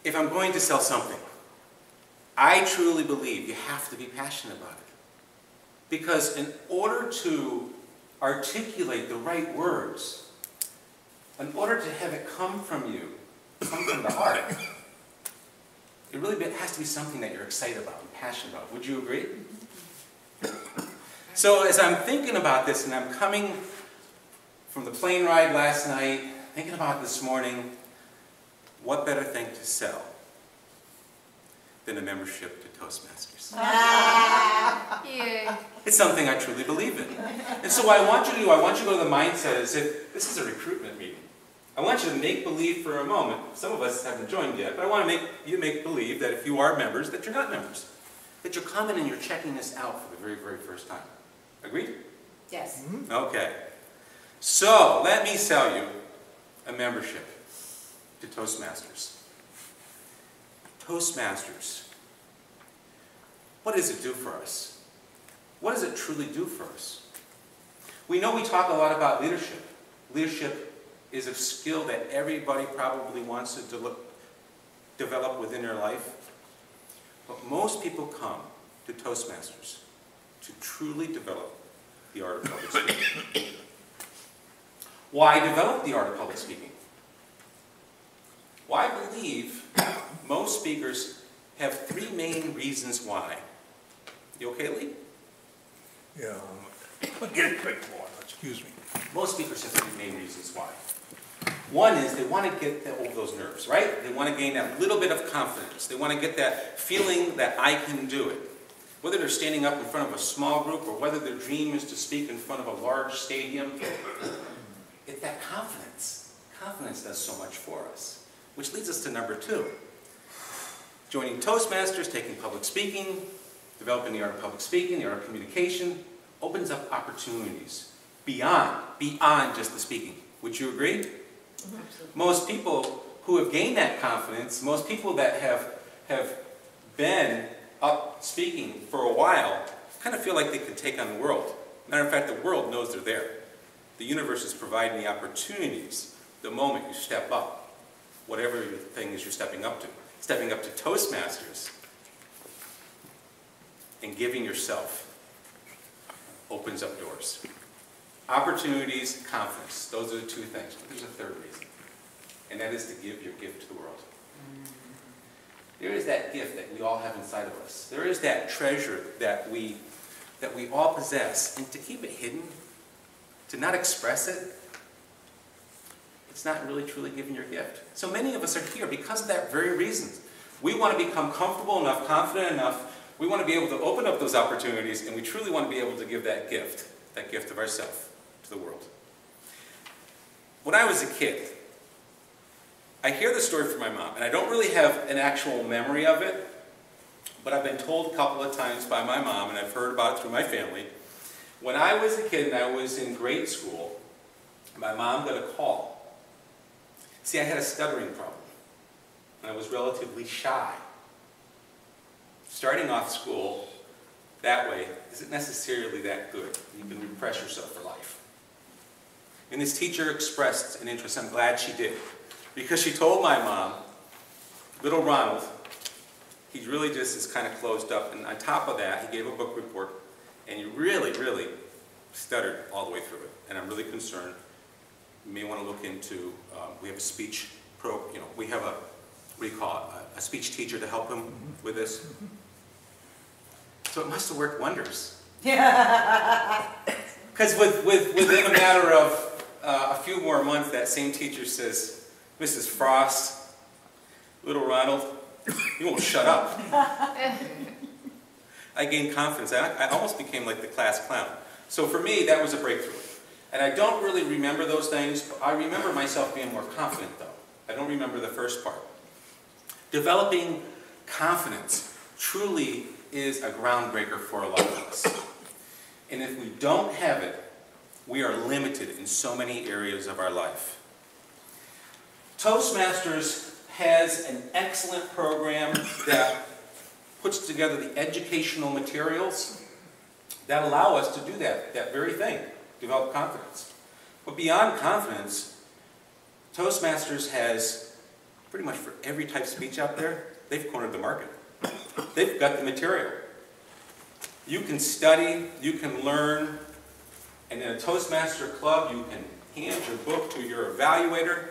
if I'm going to sell something, I truly believe you have to be passionate about it. Because in order to articulate the right words, in order to have it come from you, come from the heart, it really has to be something that you're excited about and passionate about. Would you agree? So as I'm thinking about this, and I'm coming from the plane ride last night, thinking about this morning, what better thing to sell than a membership to Toastmasters? Yeah. It's something I truly believe in. And so what I want you to do, I want you to go to the mindset as if this is a recruitment meeting. I want you to make believe for a moment. Some of us haven't joined yet, but I want to make you make believe that if you are members, that you're not members. That you're coming and you're checking this out for the very, very first time. Agreed? Yes. Okay. So, let me sell you a membership to Toastmasters. Toastmasters. What does it do for us? What does it truly do for us? We know we talk a lot about leadership. Leadership is a skill that everybody probably wants to develop within their life. But most people come to Toastmasters to truly develop the art of public speaking. Why develop the art of public speaking? Well, I believe most speakers have three main reasons why. You okay, Lee? Yeah. Get a quick water. Excuse me. Most speakers have three main reasons why. One is they want to get over those nerves, right? They want to gain that little bit of confidence. They want to get that feeling that I can do it. Whether they're standing up in front of a small group or whether their dream is to speak in front of a large stadium, it's that confidence. Confidence does so much for us. Which leads us to number 2. Joining Toastmasters, taking public speaking, developing the art of public speaking, the art of communication, opens up opportunities beyond just the speaking. Would you agree? Absolutely. Most people who have gained that confidence, most people that have been up speaking for a while, kind of feel like they can take on the world. Matter of fact, the world knows they're there. The universe is providing the opportunities the moment you step up, whatever the thing is you're stepping up to. Stepping up to Toastmasters and giving yourself opens up doors. Opportunities, confidence. Those are the 2 things. But there's a third reason. And that is to give your gift to the world. There is that gift that we all have inside of us. There is that treasure that we all possess. And to keep it hidden, to not express it, it's not really truly giving your gift. So many of us are here because of that very reason. We want to become comfortable enough, confident enough. We want to be able to open up those opportunities, and we truly want to be able to give that gift of ourselves to the world. When I was a kid, I hear the story from my mom, and I don't really have an actual memory of it, but I've been told a couple of times by my mom, and I've heard about it through my family. When I was a kid and I was in grade school, my mom got a call. See, I had a stuttering problem, and I was relatively shy. Starting off school that way isn't necessarily that good. You can repress yourself for life. And this teacher expressed an interest. I'm glad she did. Because she told my mom, little Ronald, he really just is kind of closed up. And on top of that, he gave a book report. And he really, really stuttered all the way through it. And I'm really concerned. You may want to look into, we have a speech we have a, what do you call it, a speech teacher to help him with this. So it must have worked wonders. Because within a matter of a few more months, that same teacher says, Mrs. Frost, little Ronald, you won't shut up. I gained confidence. I almost became like the class clown. So for me, that was a breakthrough. And I don't really remember those things, but I remember myself being more confident, though. I don't remember the first part. Developing confidence truly is a groundbreaker for a lot of us. And if we don't have it, we are limited in so many areas of our life. Toastmasters has an excellent program that puts together the educational materials that allow us to do that very thing, develop confidence. But beyond confidence, Toastmasters has pretty much for every type of speech out there, they've cornered the market. They've got the material. You can study, you can learn, and in a Toastmaster club, you can hand your book to your evaluator,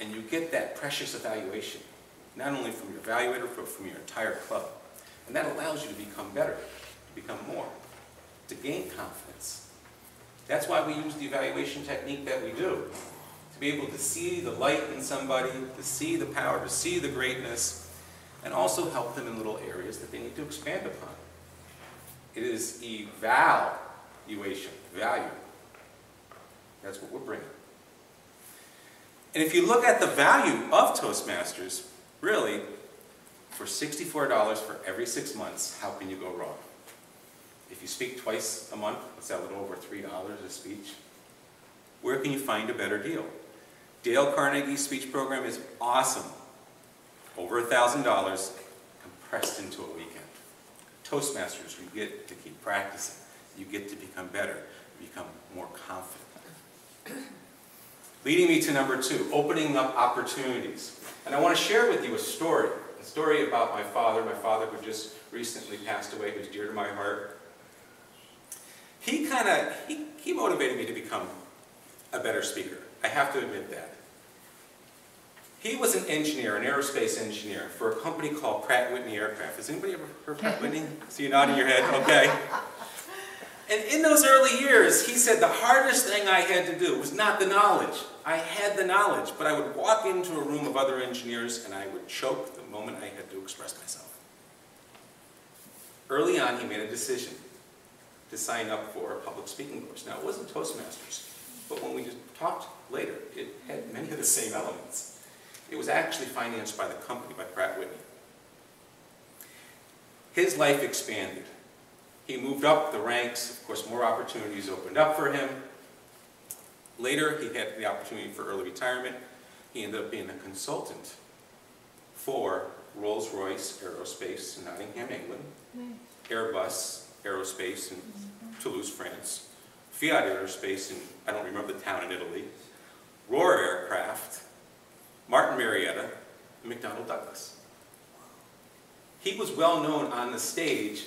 and you get that precious evaluation, not only from your evaluator, but from your entire club. And that allows you to become better, to become more, to gain confidence. That's why we use the evaluation technique that we do, to be able to see the light in somebody, to see the power, to see the greatness, and also help them in little areas that they need to expand upon. It is evaluation, value. That's what we're bringing. And if you look at the value of Toastmasters, really, for $64 for every 6 months, how can you go wrong? If you speak twice a month, it's a little over $3 a speech. Where can you find a better deal? Dale Carnegie's speech program is awesome. Over $1,000 compressed into a weekend. Toastmasters, you get to keep practicing. You get to become better. You become more confident. Leading me to number 2, opening up opportunities. And I want to share with you a story about my father who just recently passed away, who's dear to my heart. He motivated me to become a better speaker. I have to admit that. He was an engineer, an aerospace engineer, for a company called Pratt & Whitney Aircraft. Has anybody ever heard of Pratt & Whitney? So you're nodding your head? Okay. And in those early years, he said the hardest thing I had to do was not the knowledge. I had the knowledge, but I would walk into a room of other engineers and I would choke the moment I had to express myself. Early on, he made a decision to sign up for a public speaking course. Now, it wasn't Toastmasters, but when we just talked later, it had many of the same elements. It was actually financed by the company, by Pratt & Whitney. His life expanded. He moved up the ranks. Of course, more opportunities opened up for him. Later, he had the opportunity for early retirement. He ended up being a consultant for Rolls-Royce Aerospace in Nottingham, England, Airbus Aerospace in Toulouse, France, Fiat Aerospace in, I don't remember the town in Italy, Roar Aircraft, Martin Marietta, and McDonnell Douglas. He was well known on the stage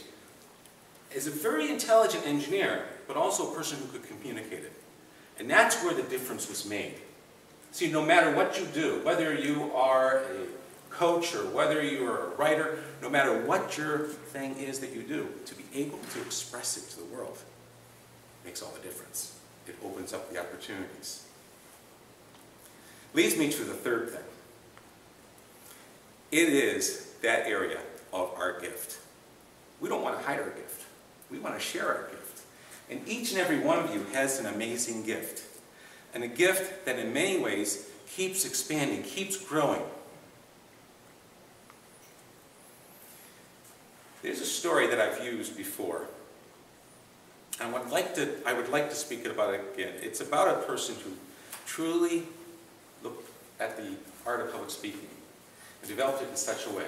as a very intelligent engineer, but also a person who could communicate it. And that's where the difference was made. See, no matter what you do, whether you are a coach or whether you are a writer, no matter what your thing is that you do, to be able to express it to the world makes all the difference. It opens up the opportunities. Leads me to the third thing. It is that area of our gift. We don't want to hide our gift. We want to share our gift. And each and every one of you has an amazing gift. And a gift that in many ways keeps expanding, keeps growing. There's a story that I've used before. And I would like to speak about it again. It's about a person who truly looked at the art of public speaking and developed it in such a way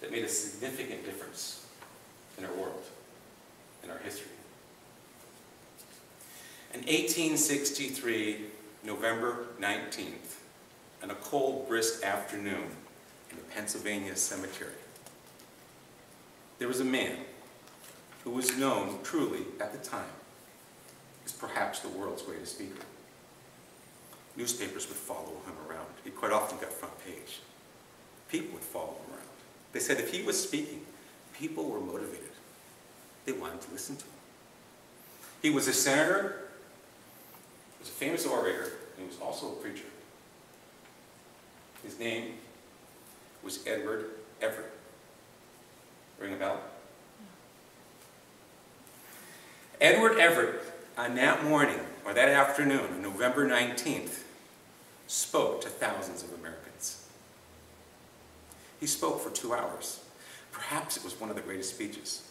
that made a significant difference in our world, in our history. In 1863, November 19th, on a cold, brisk afternoon in a Pennsylvania cemetery, there was a man who was known truly at the time as perhaps the world's greatest speaker. Newspapers would follow him around. He quite often got front page. People would follow him around. They said if he was speaking, people were motivated. They wanted to listen to him. He was a senator, he was a famous orator, and he was also a preacher. His name was Edward Everett. Ring a bell? Edward Everett, on that morning, or that afternoon, on November 19th, spoke to thousands of Americans. He spoke for 2 hours. Perhaps it was one of the greatest speeches.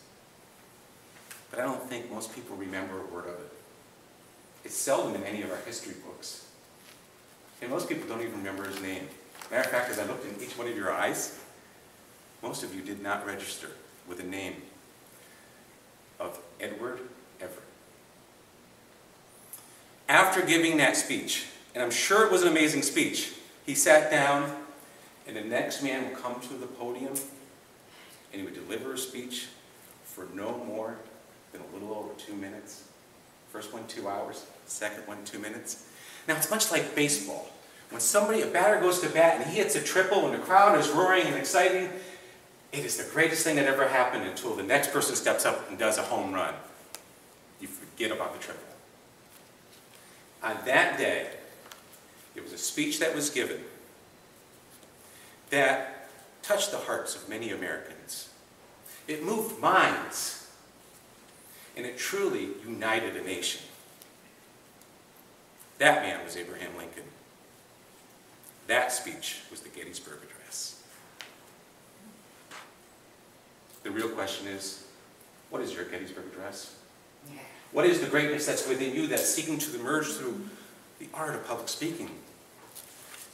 But I don't think most people remember a word of it. It's seldom in any of our history books. And most people don't even remember his name. Matter of fact, as I looked in each one of your eyes, most of you did not register with the name of Edward Everett. After giving that speech, and I'm sure it was an amazing speech, He sat down, and the next man would come to the podium, and he would deliver a speech for no more than a little over 2 minutes. First one, 2 hours. Second one, 2 minutes. Now, it's much like baseball. When a batter goes to bat and he hits a triple and the crowd is roaring and exciting, it is the greatest thing that ever happened until the next person steps up and does a home run. You forget about the triple. On that day, there was a speech that was given that touched the hearts of many Americans. It moved minds, and it truly united a nation. That man was Abraham Lincoln. That speech was the Gettysburg Address. The real question is, what is your Gettysburg Address? Yeah. What is the greatness that's within you that's seeking to emerge through the art of public speaking?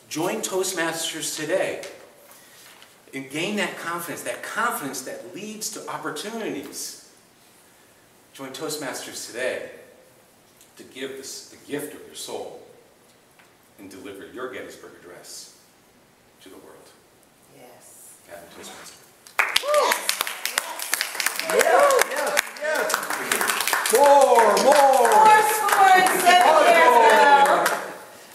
Join Toastmasters today and gain that confidence that leads to opportunities. Join Toastmasters today to give the gift of your soul and deliver your Gettysburg Address to the world. Yes. Have a Toastmaster.